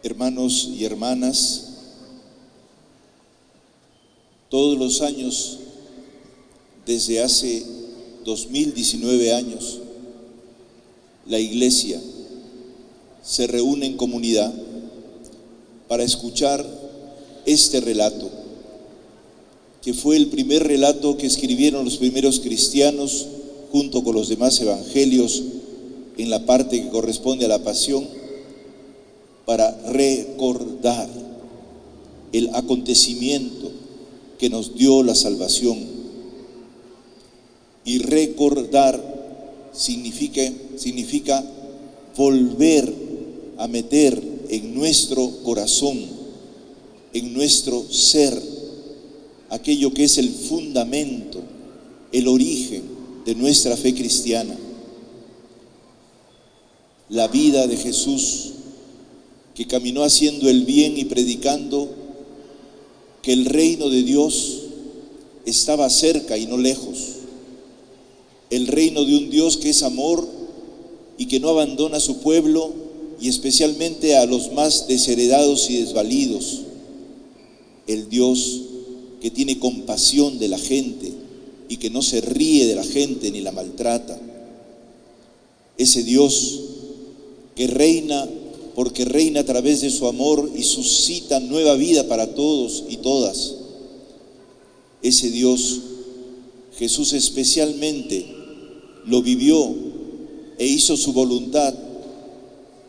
Hermanos y hermanas, todos los años, desde hace 2019 años, la Iglesia se reúne en comunidad para escuchar este relato, que fue el primer relato que escribieron los primeros cristianos junto con los demás evangelios en la parte que corresponde a la pasión, para recordar el acontecimiento que nos dio la salvación. Y recordar significa volver a meter en nuestro corazón, en nuestro ser, aquello que es el fundamento, el origen de nuestra fe cristiana. La vida de Jesús, que caminó haciendo el bien y predicando que el reino de Dios estaba cerca y no lejos. El reino de un Dios que es amor y que no abandona a su pueblo, y especialmente a los más desheredados y desvalidos. El Dios que tiene compasión de la gente y que no se ríe de la gente ni la maltrata. Ese Dios que reina porque reina a través de su amor y suscita nueva vida para todos y todas. Ese Dios, Jesús especialmente lo vivió e hizo su voluntad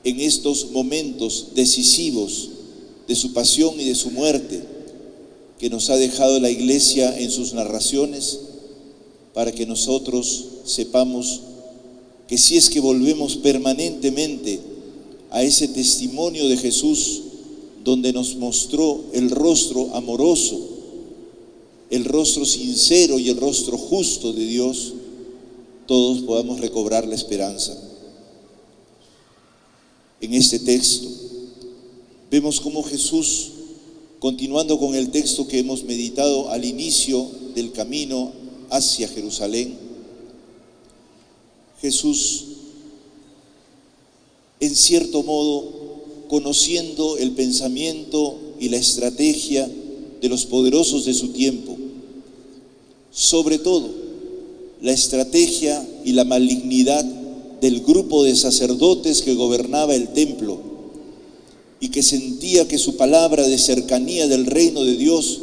en estos momentos decisivos de su pasión y de su muerte, que nos ha dejado la Iglesia en sus narraciones, para que nosotros sepamos que si es que volvemos permanentemente a ese testimonio de Jesús, donde nos mostró el rostro amoroso, el rostro sincero y el rostro justo de Dios, todos podamos recobrar la esperanza. En este texto vemos cómo Jesús, continuando con el texto que hemos meditado al inicio del camino hacia Jerusalén, Jesús, en cierto modo, conociendo el pensamiento y la estrategia de los poderosos de su tiempo, sobre todo la estrategia y la malignidad del grupo de sacerdotes que gobernaba el templo y que sentía que su palabra de cercanía del reino de Dios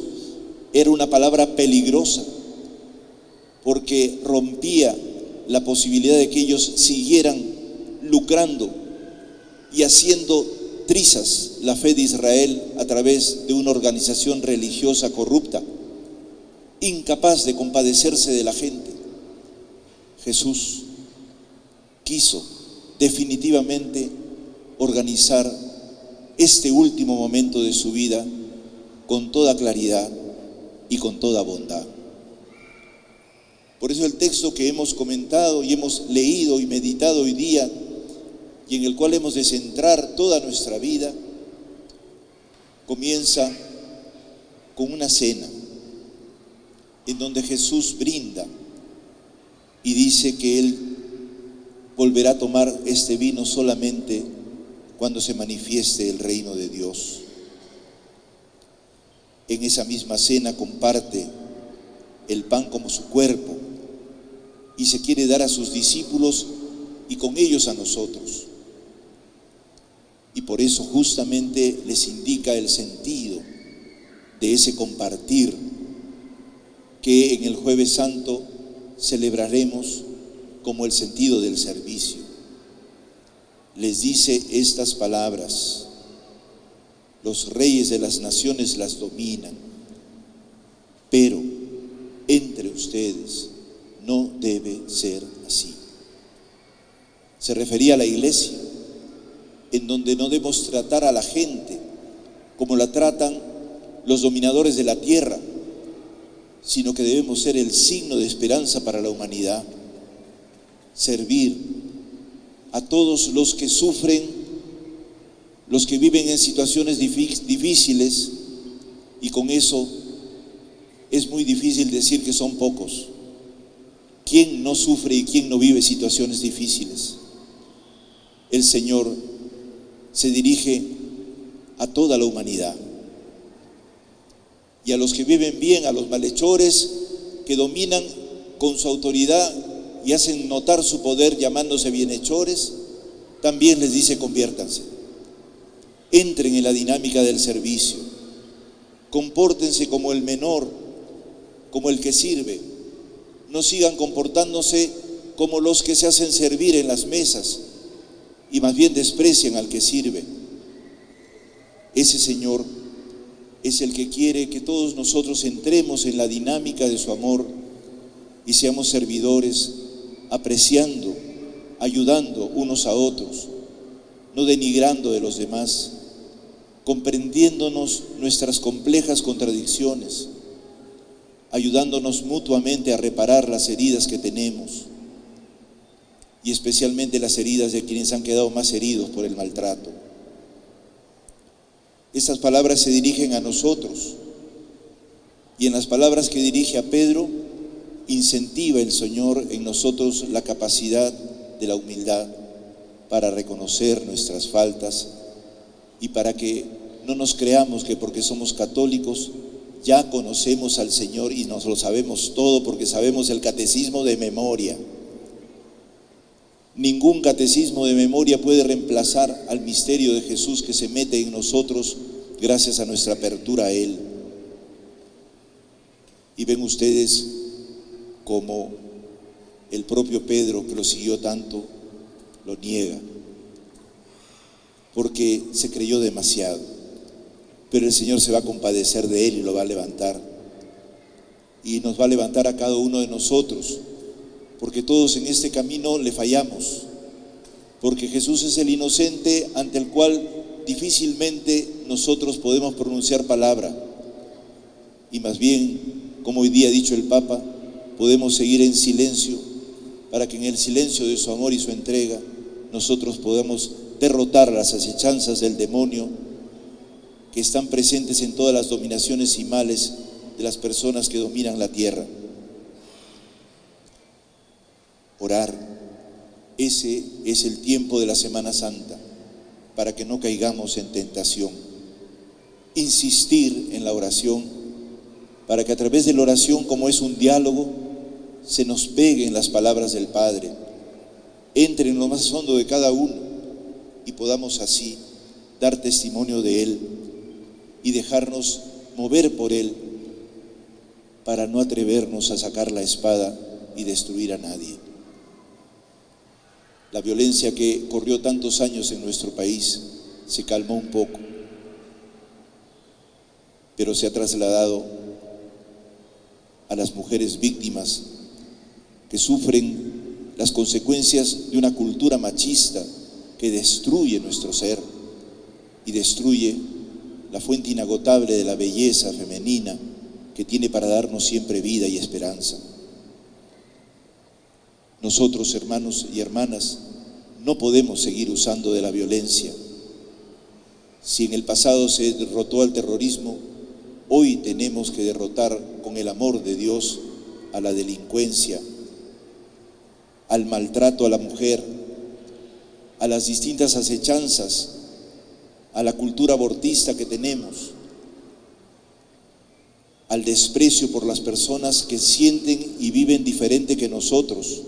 era una palabra peligrosa, porque rompía la posibilidad de que ellos siguieran lucrando y haciendo trizas la fe de Israel a través de una organización religiosa corrupta, incapaz de compadecerse de la gente. Jesús quiso definitivamente organizar este último momento de su vida con toda claridad y con toda bondad. Por eso el texto que hemos comentado y hemos leído y meditado hoy día, y en el cual hemos de centrar toda nuestra vida, comienza con una cena en donde Jesús brinda y dice que Él volverá a tomar este vino solamente cuando se manifieste el reino de Dios. En esa misma cena comparte el pan como su cuerpo y se quiere dar a sus discípulos y con ellos a nosotros. Y por eso justamente les indica el sentido de ese compartir que en el Jueves Santo celebraremos como el sentido del servicio. Les dice estas palabras: los reyes de las naciones las dominan, pero entre ustedes no debe ser así. Se refería a la Iglesia, en donde no debemos tratar a la gente como la tratan los dominadores de la tierra, sino que debemos ser el signo de esperanza para la humanidad, servir a todos los que sufren, los que viven en situaciones difíciles, y con eso es muy difícil decir que son pocos. ¿Quién no sufre y quién no vive situaciones difíciles? El Señor se dirige a toda la humanidad. Y a los que viven bien, a los malhechores que dominan con su autoridad y hacen notar su poder llamándose bienhechores, también les dice: conviértanse, entren en la dinámica del servicio, compórtense como el menor, como el que sirve, no sigan comportándose como los que se hacen servir en las mesas y más bien desprecian al que sirve. Ese Señor es el que quiere que todos nosotros entremos en la dinámica de su amor y seamos servidores, apreciando, ayudando unos a otros, no denigrando de los demás, comprendiéndonos nuestras complejas contradicciones, ayudándonos mutuamente a reparar las heridas que tenemos, y especialmente las heridas de quienes han quedado más heridos por el maltrato. Estas palabras se dirigen a nosotros, y en las palabras que dirige a Pedro, incentiva el Señor en nosotros la capacidad de la humildad para reconocer nuestras faltas y para que no nos creamos que porque somos católicos ya conocemos al Señor y nos lo sabemos todo, porque sabemos el catecismo de memoria. Ningún catecismo de memoria puede reemplazar al misterio de Jesús que se mete en nosotros gracias a nuestra apertura a Él. Y ven ustedes como el propio Pedro, que lo siguió tanto, lo niega, porque se creyó demasiado. Pero el Señor se va a compadecer de él y lo va a levantar. Y nos va a levantar a cada uno de nosotros, porque todos en este camino le fallamos, porque Jesús es el inocente ante el cual difícilmente nosotros podemos pronunciar palabra, y más bien, como hoy día ha dicho el Papa, podemos seguir en silencio, para que en el silencio de su amor y su entrega nosotros podamos derrotar las acechanzas del demonio que están presentes en todas las dominaciones y males de las personas que dominan la tierra. Orar, ese es el tiempo de la Semana Santa, para que no caigamos en tentación. Insistir en la oración, para que a través de la oración, como es un diálogo, se nos peguen las palabras del Padre, entre en lo más hondo de cada uno y podamos así dar testimonio de Él y dejarnos mover por Él para no atrevernos a sacar la espada y destruir a nadie. La violencia que corrió tantos años en nuestro país se calmó un poco, pero se ha trasladado a las mujeres víctimas que sufren las consecuencias de una cultura machista que destruye nuestro ser y destruye la fuente inagotable de la belleza femenina que tiene para darnos siempre vida y esperanza. Nosotros, hermanos y hermanas, no podemos seguir usando de la violencia. Si en el pasado se derrotó al terrorismo, hoy tenemos que derrotar con el amor de Dios a la delincuencia, al maltrato a la mujer, a las distintas acechanzas, a la cultura abortista que tenemos, al desprecio por las personas que sienten y viven diferente que nosotros,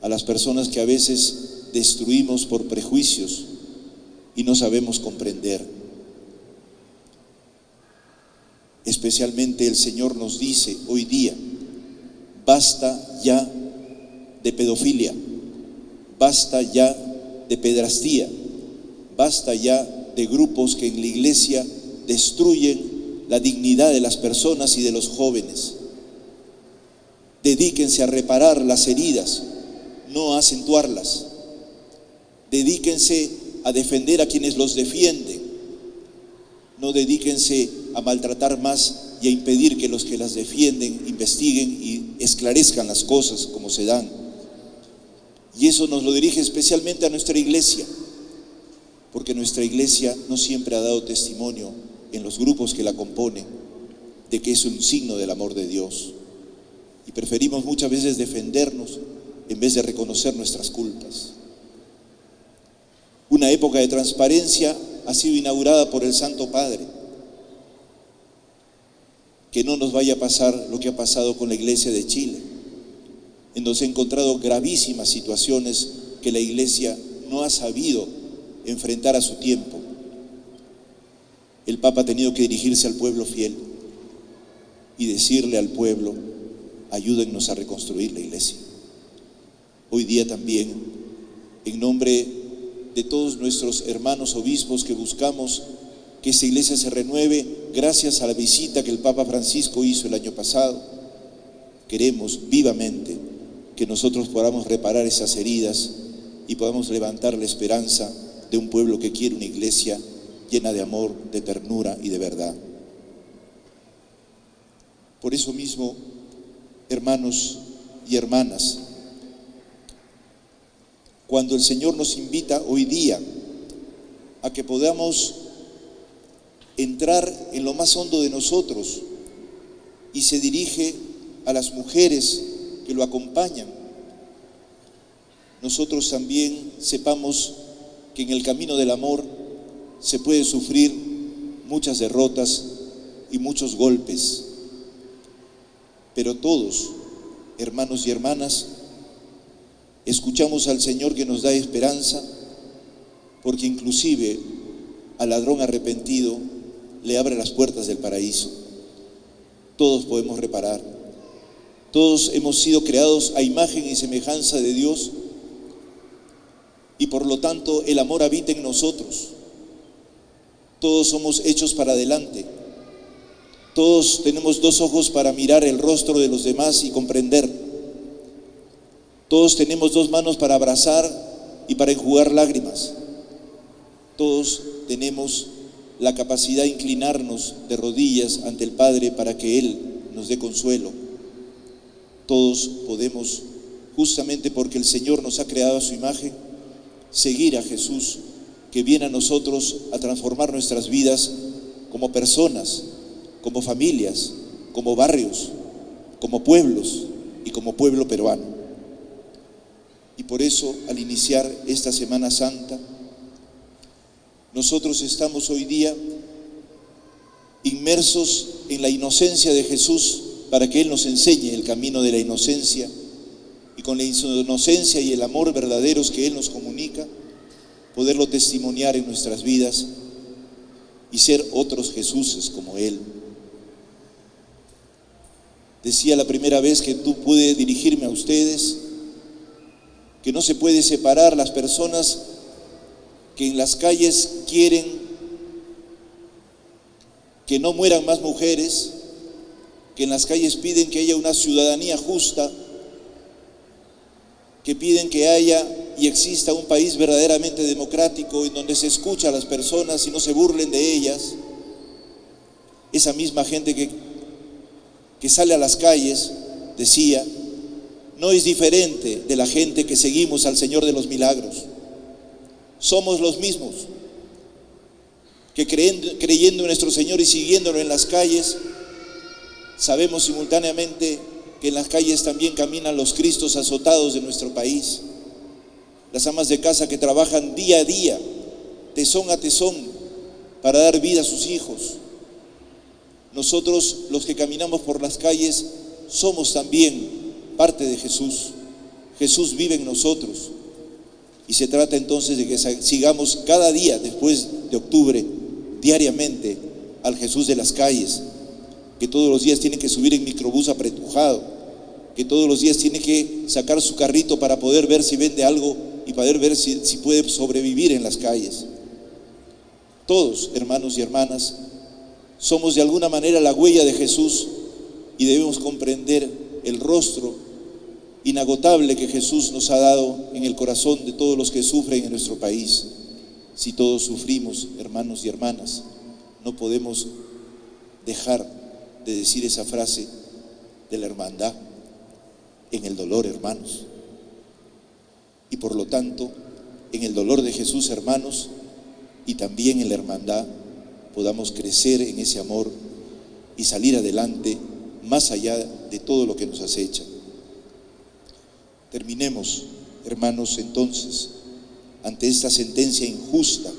a las personas que a veces destruimos por prejuicios y no sabemos comprender. Especialmente el Señor nos dice hoy día: basta ya de pedofilia, basta ya de pedrastía, basta ya de grupos que en la iglesia destruyen la dignidad de las personas y de los jóvenes. Dedíquense a reparar las heridas, no a acentuarlas. Dedíquense a defender a quienes los defienden. No dedíquense a maltratar más y a impedir que los que las defienden investiguen y esclarezcan las cosas como se dan. Y eso nos lo dirige especialmente a nuestra iglesia, porque nuestra iglesia no siempre ha dado testimonio en los grupos que la componen de que es un signo del amor de Dios. Y preferimos muchas veces defendernos en vez de reconocer nuestras culpas. Una época de transparencia ha sido inaugurada por el Santo Padre. Que no nos vaya a pasar lo que ha pasado con la Iglesia de Chile, en donde se han encontrado gravísimas situaciones que la Iglesia no ha sabido enfrentar a su tiempo. El Papa ha tenido que dirigirse al pueblo fiel y decirle al pueblo: ayúdennos a reconstruir la Iglesia. Hoy día también, en nombre de todos nuestros hermanos obispos que buscamos que esta Iglesia se renueve, gracias a la visita que el Papa Francisco hizo el año pasado, queremos vivamente que nosotros podamos reparar esas heridas y podamos levantar la esperanza de un pueblo que quiere una Iglesia llena de amor, de ternura y de verdad. Por eso mismo, hermanos y hermanas, cuando el Señor nos invita hoy día a que podamos entrar en lo más hondo de nosotros y se dirige a las mujeres que lo acompañan, nosotros también sepamos que en el camino del amor se puede sufrir muchas derrotas y muchos golpes, pero todos, hermanos y hermanas, escuchamos al Señor que nos da esperanza, porque inclusive al ladrón arrepentido le abre las puertas del paraíso. Todos podemos reparar. Todos hemos sido creados a imagen y semejanza de Dios y por lo tanto el amor habita en nosotros. Todos somos hechos para adelante. Todos tenemos dos ojos para mirar el rostro de los demás y comprender. Todos tenemos dos manos para abrazar y para enjugar lágrimas. Todos tenemos la capacidad de inclinarnos de rodillas ante el Padre para que Él nos dé consuelo. Todos podemos, justamente porque el Señor nos ha creado a su imagen, seguir a Jesús, que viene a nosotros a transformar nuestras vidas como personas, como familias, como barrios, como pueblos y como pueblo peruano. Y por eso, al iniciar esta Semana Santa, nosotros estamos hoy día inmersos en la inocencia de Jesús para que Él nos enseñe el camino de la inocencia, y con la inocencia y el amor verdaderos que Él nos comunica, poderlo testimoniar en nuestras vidas y ser otros Jesuses como Él. Decía la primera vez que pude dirigirme a ustedes que no se puede separar las personas que en las calles quieren que no mueran más mujeres, que en las calles piden que haya una ciudadanía justa, que piden que haya y exista un país verdaderamente democrático en donde se escucha a las personas y no se burlen de ellas. Esa misma gente que sale a las calles, decía, no es diferente de la gente que seguimos al Señor de los Milagros. Somos los mismos que creyendo en nuestro Señor y siguiéndolo en las calles, sabemos simultáneamente que en las calles también caminan los Cristos azotados de nuestro país, las amas de casa que trabajan día a día, tesón a tesón, para dar vida a sus hijos. Nosotros, los que caminamos por las calles, somos también parte de Jesús. Jesús vive en nosotros. Y se trata entonces de que sigamos cada día, después de octubre, diariamente al Jesús de las calles, que todos los días tiene que subir en microbús apretujado, que todos los días tiene que sacar su carrito para poder ver si vende algo y poder ver si puede sobrevivir en las calles. Todos, hermanos y hermanas, somos de alguna manera la huella de Jesús y debemos comprender el rostro inagotable que Jesús nos ha dado en el corazón de todos los que sufren en nuestro país. Si todos sufrimos, hermanos y hermanas, no podemos dejar de decir esa frase de la hermandad en el dolor, hermanos. Y por lo tanto, en el dolor de Jesús, hermanos, y también en la hermandad, podamos crecer en ese amor y salir adelante más allá de todo lo que nos acecha. Terminemos, hermanos, entonces, ante esta sentencia injusta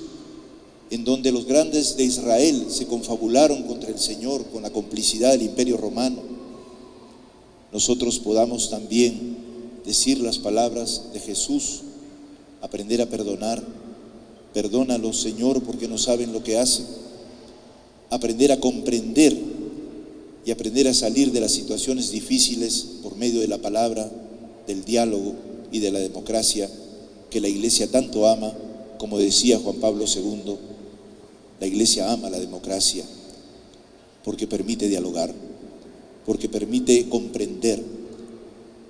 en donde los grandes de Israel se confabularon contra el Señor con la complicidad del Imperio Romano, nosotros podamos también decir las palabras de Jesús, aprender a perdonar. Perdónalos, Señor, porque no saben lo que hacen. Aprender a comprender y aprender a salir de las situaciones difíciles por medio de la palabra, del diálogo y de la democracia que la Iglesia tanto ama. Como decía Juan Pablo II, la Iglesia ama la democracia porque permite dialogar, porque permite comprender,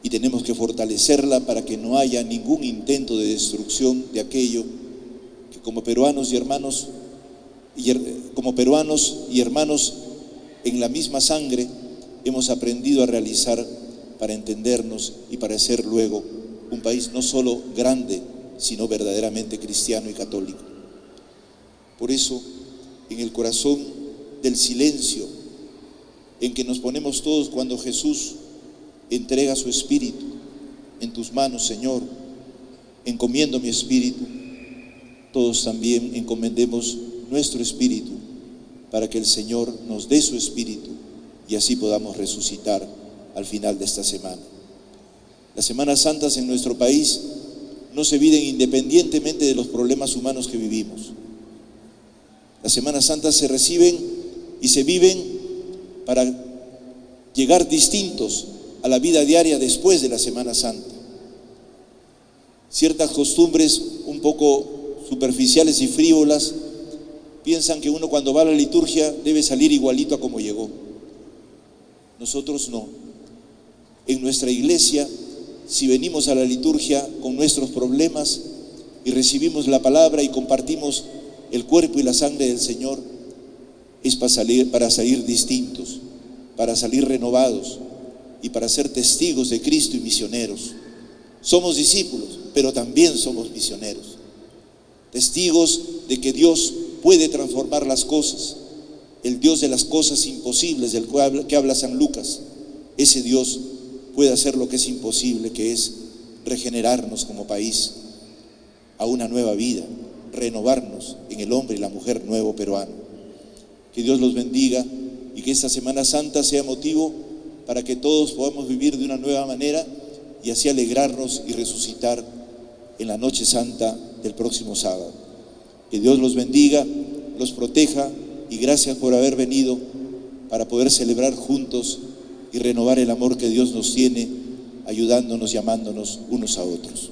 y tenemos que fortalecerla para que no haya ningún intento de destrucción de aquello que como peruanos y hermanos en la misma sangre hemos aprendido a realizar para entendernos y para ser luego un país no solo grande, sino verdaderamente cristiano y católico. Por eso, en el corazón del silencio en que nos ponemos todos cuando Jesús entrega su espíritu, en tus manos, Señor, encomiendo mi espíritu, todos también encomendemos nuestro espíritu para que el Señor nos dé su espíritu y así podamos resucitar al final de esta semana. Las Semanas Santas en nuestro país no se viven independientemente de los problemas humanos que vivimos. Las Semanas Santas se reciben y se viven para llegar distintos a la vida diaria después de la Semana Santa. Ciertas costumbres un poco superficiales y frívolas piensan que uno cuando va a la liturgia debe salir igualito a como llegó. Nosotros no. En nuestra iglesia, si venimos a la liturgia con nuestros problemas y recibimos la palabra y compartimos el cuerpo y la sangre del Señor, es para salir distintos, para salir renovados y para ser testigos de Cristo y misioneros. Somos discípulos, pero también somos misioneros, testigos de que Dios puede transformar las cosas, el Dios de las cosas imposibles del que habla San Lucas. Ese Dios puede hacer lo que es imposible, que es regenerarnos como país a una nueva vida, renovarnos en el hombre y la mujer nuevo peruano. Que Dios los bendiga y que esta Semana Santa sea motivo para que todos podamos vivir de una nueva manera y así alegrarnos y resucitar en la noche santa del próximo sábado. Que Dios los bendiga, los proteja y gracias por haber venido para poder celebrar juntos y renovar el amor que Dios nos tiene, ayudándonos y amándonos unos a otros.